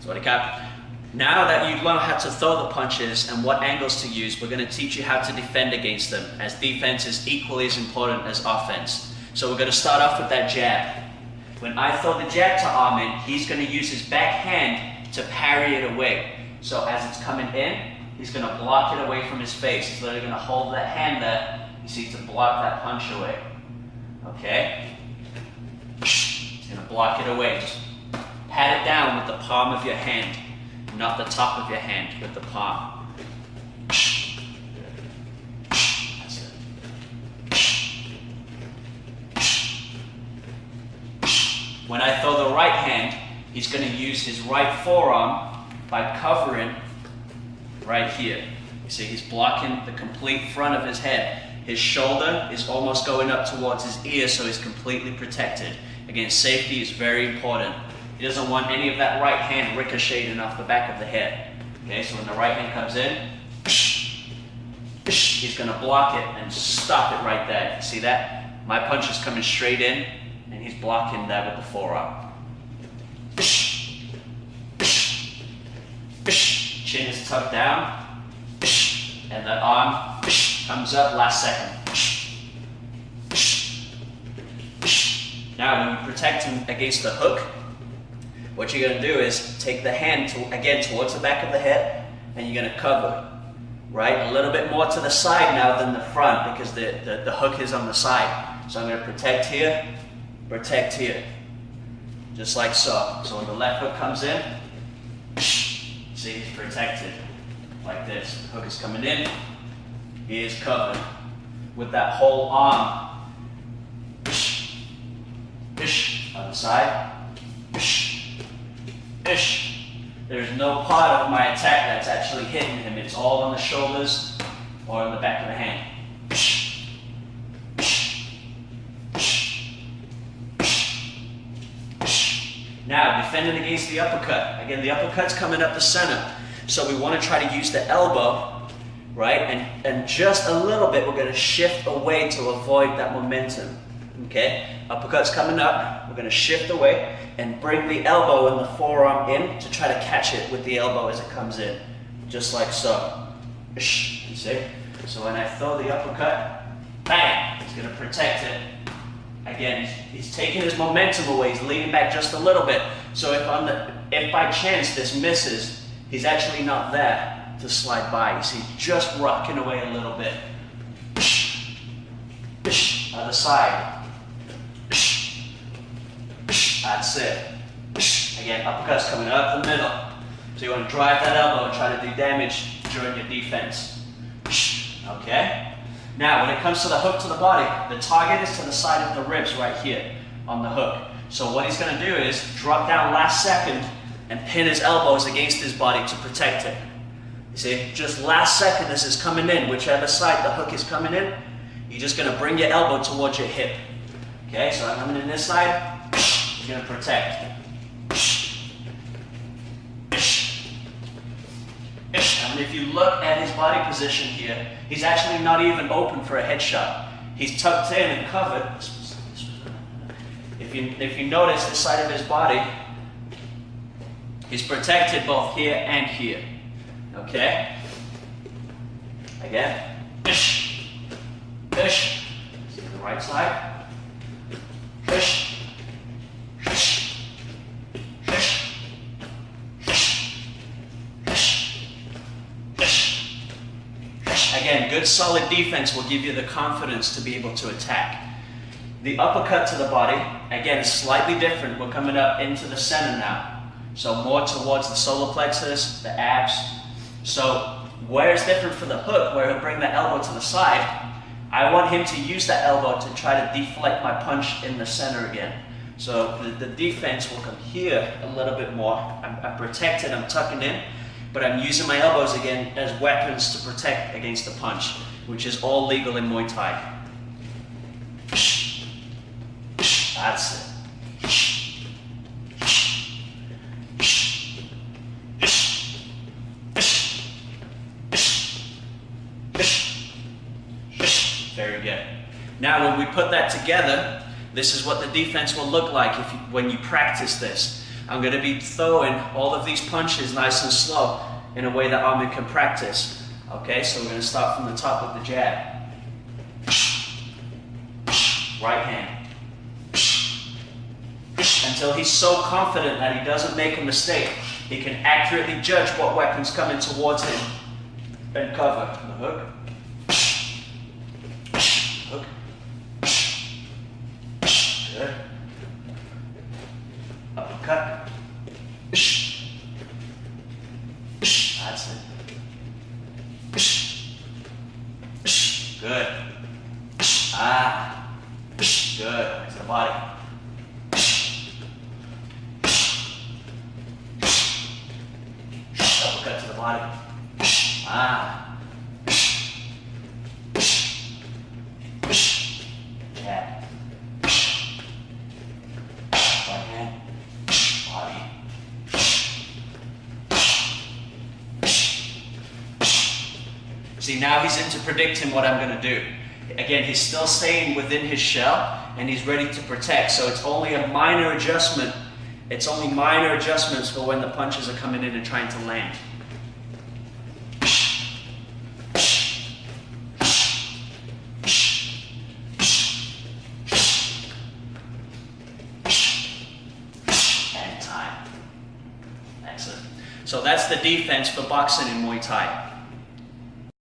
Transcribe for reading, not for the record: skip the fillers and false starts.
Sorry, Cap. Now that you've learned how to throw the punches and what angles to use, we're going to teach you how to defend against them, as defense is equally as important as offense. So we're going to start off with that jab. When I throw the jab to Armin, he's going to use his back hand to parry it away. So as it's coming in, he's going to block it away from his face. He's literally going to hold that hand there, you see, to block that punch away. Okay? He's going to block it away. Just pat it down with the palm of your hand, not the top of your hand, with the palm. That's it. When I throw the right hand, he's going to use his right forearm by covering right here. You see, he's blocking the complete front of his head. His shoulder is almost going up towards his ear, so he's completely protected. Again, safety is very important. He doesn't want any of that right hand ricocheting off the back of the head. Okay, so when the right hand comes in, he's going to block it and stop it right there. You see that? My punch is coming straight in, and he's blocking that with the forearm. Chin is tucked down, and the arm comes up last second. Now, when you protect him against the hook, what you're going to do is take the hand again towards the back of the head, and you're going to cover, right? A little bit more to the side now than the front, because the hook is on the side. So I'm going to protect here, just like so. So when the left hook comes in, see, he's protected like this. The hook is coming in, he is covered with that whole arm. On the side. There's no part of my attack that's actually hitting him. It's all on the shoulders or on the back of the hand. Now, defending against the uppercut. Again, the uppercut's coming up the center. So we want to try to use the elbow, right? And just a little bit, we're going to shift away to avoid that momentum. Okay? Uppercut's coming up. We're going to shift away and bring the elbow and the forearm in to try to catch it with the elbow as it comes in. Just like so. You see? So when I throw the uppercut, bang! He's going to protect it. Again, he's taking his momentum away. He's leaning back just a little bit. So if by chance this misses, he's actually not there to slide by. You see, just rocking away a little bit. Other side. That's it. Again, uppercut's coming up the middle. So you want to drive that elbow and try to do damage during your defense. Okay? Now, when it comes to the hook to the body, the target is to the side of the ribs right here on the hook. So what he's going to do is drop down last second and pin his elbows against his body to protect it. You see, just last second as it's coming in, whichever side the hook is coming in, you're just going to bring your elbow towards your hip. Okay, so I'm coming in this side, you're going to protect. And if you look at his body position here, he's actually not even open for a headshot. He's tucked in and covered. If you notice the side of his body, he's protected both here and here. Okay? Again. See the right side. Again, good solid defense will give you the confidence to be able to attack. The uppercut to the body, again, slightly different. We're coming up into the center now. So more towards the solar plexus, the abs. So where it's different for the hook, where he'll bring the elbow to the side, I want him to use that elbow to try to deflect my punch in the center again. So the defense will come here a little bit more. I'm protected, I'm tucking in, but I'm using my elbows again as weapons to protect against the punch, which is all legal in Muay Thai. That's it. Very good. Now when we put that together, this is what the defense will look like when you practice this. I'm going to be throwing all of these punches nice and slow in a way that Ahmed can practice. Okay, so we're going to start from the top with the jab. Right hand. Until he's so confident that he doesn't make a mistake, he can accurately judge what weapon's coming towards him and cover. The hook. Hook. Good. Uppercut. That's it. Good. Ah. Good. To the body. Uppercut to the body. Ah. Jab. Right hand. Body. See, now he's into predicting what I'm going to do. Again, he's still staying within his shell and he's ready to protect. So it's only a minor adjustment. It's only minor adjustments for when the punches are coming in and trying to land. And time. Excellent. So that's the defense for boxing in Muay Thai.